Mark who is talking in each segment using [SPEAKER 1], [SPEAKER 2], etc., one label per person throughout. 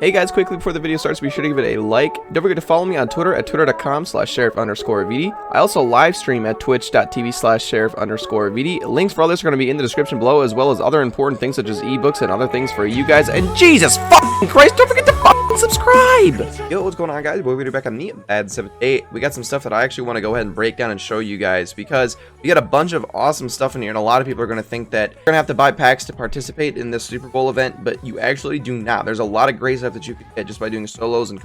[SPEAKER 1] Hey guys, quickly before the video starts, be sure to give it a like. Don't forget to follow me on Twitter at twitter.com/sheriff_VD. I also live stream at twitch.tv/sheriff_VD. Links for all this are going to be in the description below, as well as other important things such as ebooks and other things for you guys. And Jesus fucking Christ, don't forget to fucking subscribe! Yo, what's going on, guys? We're back on the Madden 7-8. We got some stuff that I actually want to go ahead and break down and show you guys, because we got a bunch of awesome stuff in here, and a lot of people are going to think that you're going to have to buy packs to participate in this Super Bowl event, but you actually do not. There's a lot of great stuff that you can get just by doing solos and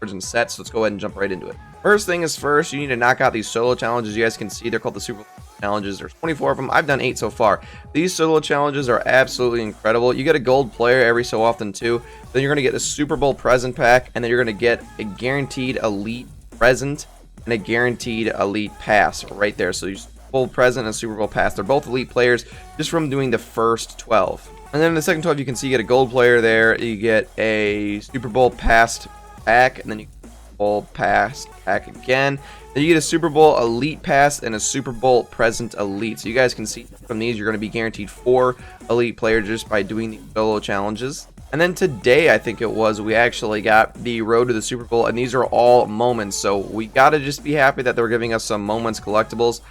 [SPEAKER 1] and sets. So let's go ahead and jump right into it. First thing is first, you need to knock out these solo challenges. You guys can see they're called the Super Bowl challenges. There's 24 of them. I've done 8 so far. These solo challenges are absolutely incredible. You get a gold player every so often too. Then you're going to get a Super Bowl present pack, and then you're going to get a guaranteed elite present and a guaranteed elite pass right there. So you Super Bowl present and Super Bowl pass. They're both elite players just from doing the first 12. And then in the second 12, you can see you get a gold player there. You get a Super Bowl passed pack, and then you get a Super Bowl pass pack again. Then you get a Super Bowl elite pass and a Super Bowl present elite. So you guys can see from these, you're going to be guaranteed 4 elite players just by doing these solo challenges. And then today, I think it was, we actually got the road to the Super Bowl, and these are all moments. So we got to just be happy that they're giving us some moments collectibles.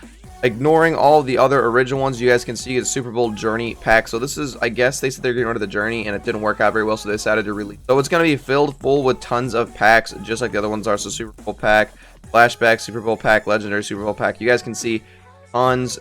[SPEAKER 1] Ignoring all the other original ones, you guys can see a Super Bowl journey pack. So this is, I guess they said they're getting rid of the journey, and it didn't work out very well, so they decided to release. So it's going to be filled full with tons of packs, just like the other ones are. So Super Bowl pack, flashback, Super Bowl pack, legendary Super Bowl pack. You guys can see tons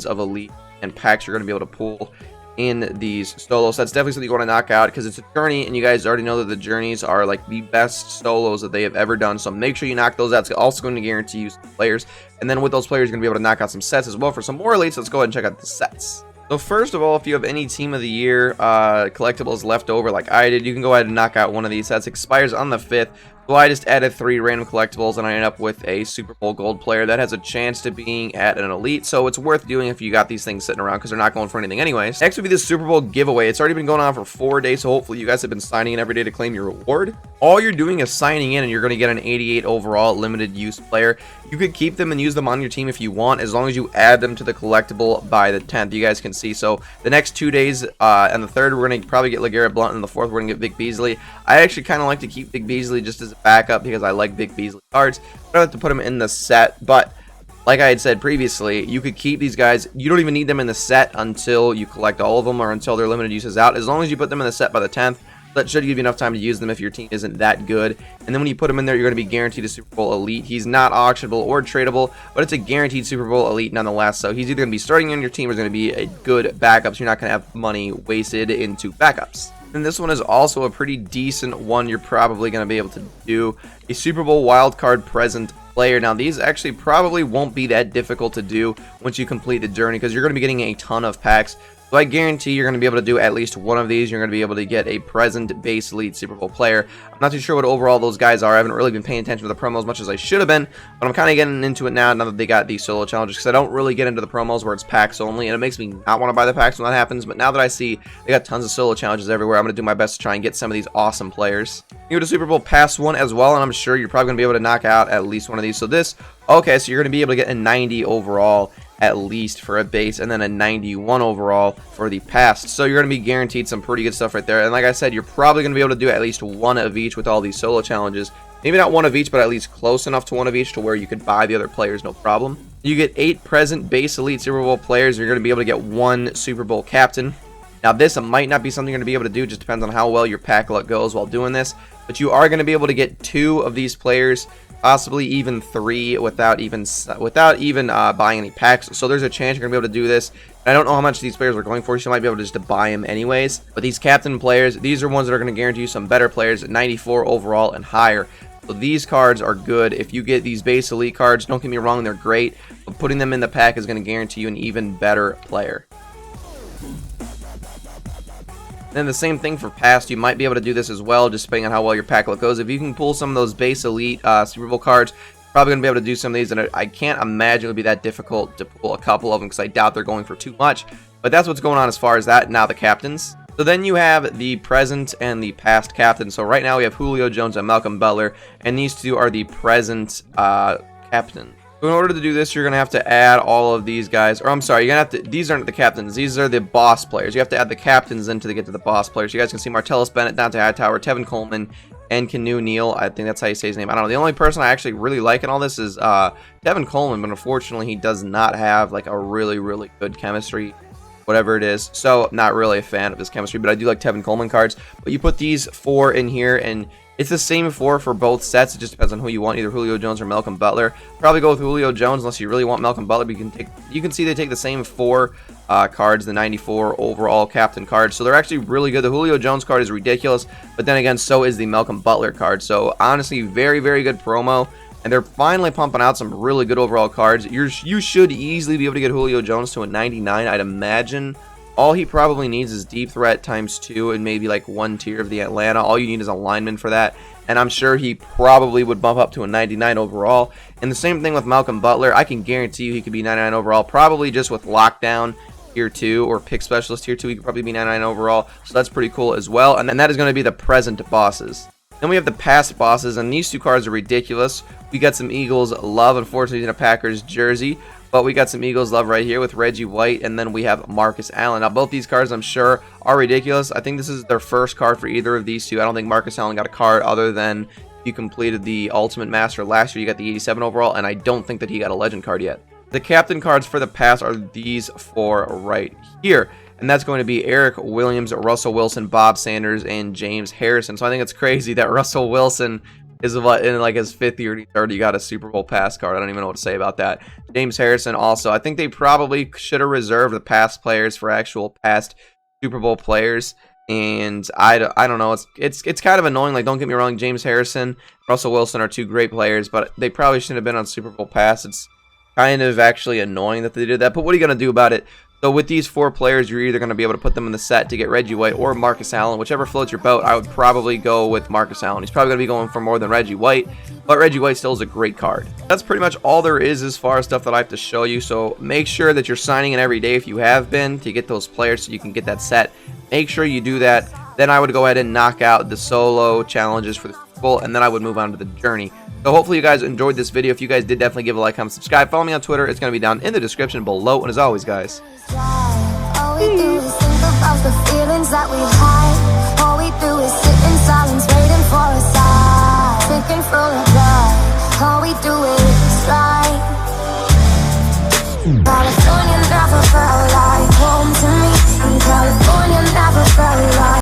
[SPEAKER 1] of elite and packs you're going to be able to pull in these solos. That's definitely something you want to knock out, because it's a journey, and you guys already know that the journeys are like the best solos that they have ever done. So make sure you knock those out. It's also going to guarantee you some players, and then with those players, you're going to be able to knock out some sets as well for some more elites. Let's go ahead and check out the sets. So first of all, if you have any team of the year collectibles left over like I did, you can go ahead and knock out one of these sets. Expires on the 5th. So I just added 3 random collectibles, and I ended up with a Super Bowl gold player that has a chance to being at an elite. So it's worth doing if you got these things sitting around, because they're not going for anything anyways. Next would be the Super Bowl giveaway. It's already been going on for 4 days, so hopefully you guys have been signing in every day to claim your reward. All you're doing is signing in, and you're going to get an 88 overall limited use player. You could keep them and use them on your team if you want, as long as you add them to the collectible by the 10th. You guys can see. So the next 2 days, and the 3rd, we're going to probably get LeGarrette Blount, and the 4th, we're going to get Vic Beasley. I actually kind of like to keep Vic Beasley just as a backup, because I like Vic Beasley cards. I don't have to put them in the set, but like I had said previously, you could keep these guys. You don't even need them in the set until you collect all of them, or until their limited use is out. As long as you put them in the set by the 10th, that should give you enough time to use them if your team isn't that good. And then when you put him in there, you're going to be guaranteed a Super Bowl elite. He's not auctionable or tradable, but it's a guaranteed Super Bowl elite nonetheless. So he's either going to be starting on your team, or is going to be a good backup, so you're not going to have money wasted into backups. And this one is also a pretty decent one you're probably going to be able to do. A Super Bowl wildcard present player. Now these actually probably won't be that difficult to do once you complete the journey, because you're going to be getting a ton of packs. So I guarantee you're going to be able to do at least one of these. You're going to be able to get a present base elite Super Bowl player. I'm not too sure what overall those guys are. I haven't really been paying attention to the promos as much as I should have been, but I'm kind of getting into it now that they got these solo challenges, because I don't really get into the promos where it's packs only, and it makes me not want to buy the packs when that happens. But now that I see they got tons of solo challenges everywhere, I'm going to do my best to try and get some of these awesome players. You go to Super Bowl pass one as well, and I'm sure you're probably going to be able to knock out at least one of these. So this, okay, so you're going to be able to get a 90 overall at least for a base, and then a 91 overall for the past. So you're going to be guaranteed some pretty good stuff right there. And like I said, you're probably going to be able to do at least one of each with all these solo challenges. Maybe not one of each, but at least close enough to one of each to where you could buy the other players no problem. You get 8 present base elite Super Bowl players. You're going to be able to get 1 Super Bowl captain. Now this might not be something you're going to be able to do, just depends on how well your pack luck goes while doing this, but you are going to be able to get 2 of these players, possibly even 3 without even buying any packs. So there's a chance you're going to be able to do this. And I don't know how much these players are going for, so you might be able to just buy them anyways. But these captain players, these are ones that are going to guarantee you some better players at 94 overall and higher. So these cards are good. If you get these base elite cards, don't get me wrong, they're great, but putting them in the pack is going to guarantee you an even better player. Then the same thing for past. You might be able to do this as well, just depending on how well your pack luck goes. If you can pull some of those base elite Super Bowl cards, you're probably going to be able to do some of these, and I can't imagine it would be that difficult to pull a couple of them, because I doubt they're going for too much. But that's what's going on as far as that. Now the captains. So then you have the present and the past captain. So right now we have Julio Jones and Malcolm Butler, and these two are the present captain. So in order to do this, you're gonna have to add all of these guys, or I'm sorry, you're gonna have to, these aren't the captains, these are the boss players. You have to add the captains in to get to the boss players. You guys can see Martellus Bennett, Dante Hightower, Tevin Coleman, and Canu Neal. I think that's how you say his name. I don't know. The only person I actually really like in all this is Tevin Coleman, but unfortunately he does not have like a really good chemistry, whatever it is. So not really a fan of his chemistry, but I do like Tevin Coleman cards. But you put these 4 in here, and it's the same 4 for both sets. It just depends on who you want, either Julio Jones or Malcolm Butler. Probably go with Julio Jones unless you really want Malcolm Butler. But you can see they take the same 4 cards, the 94 overall captain cards. So they're actually really good. The Julio Jones card is ridiculous, but then again, so is the Malcolm Butler card. So honestly, very good promo. And they're finally pumping out some really good overall cards. You should easily be able to get Julio Jones to a 99, I'd imagine. All he probably needs is deep threat times 2 and maybe like 1 tier of the Atlanta. All you need is a lineman for that. And I'm sure he probably would bump up to a 99 overall. And the same thing with Malcolm Butler. I can guarantee you he could be 99 overall, probably just with lockdown tier 2 or pick specialist tier 2. He could probably be 99 overall. So that's pretty cool as well. And then that is going to be the present bosses. Then we have the past bosses, and these 2 cards are ridiculous. We got some Eagles love, unfortunately in a Packers jersey, but we got some Eagles love right here with Reggie White, and then we have Marcus Allen. Now both these cards I'm sure are ridiculous. I think this is their first card for either of these 2. I don't think Marcus Allen got a card other than you completed the Ultimate Master last year. You got the 87 overall, and I don't think that he got a legend card yet. The captain cards for the past are these 4 right here. And that's going to be Eric Williams, Russell Wilson, Bob Sanders, and James Harrison. So I think it's crazy that Russell Wilson is in like his 5th year and he already got a Super Bowl pass card. I don't even know what to say about that. James Harrison also. I think they probably should have reserved the past players for actual past Super Bowl players. And I don't know. It's kind of annoying. Like, don't get me wrong, James Harrison, Russell Wilson are 2 great players, but they probably shouldn't have been on Super Bowl pass. It's kind of actually annoying that they did that. But what are you going to do about it? So with these 4 players, you're either going to be able to put them in the set to get Reggie White or Marcus Allen, whichever floats your boat. I would probably go with Marcus Allen. He's probably going to be going for more than Reggie White, but Reggie White still is a great card. That's pretty much all there is as far as stuff that I have to show you. So make sure that you're signing in every day if you have been to get those players so you can get that set. Make sure you do that. Then I would go ahead and knock out the solo challenges for the people, and then I would move on to the journey. So hopefully you guys enjoyed this video. If you guys did, definitely give a like, comment, subscribe. Follow me on Twitter. It's going to be down in the description below. And as always, guys, all we do is think about the feelings that we hide. All we do is sit in silence, waiting for a sign. Thinking full of pride. All we do is try.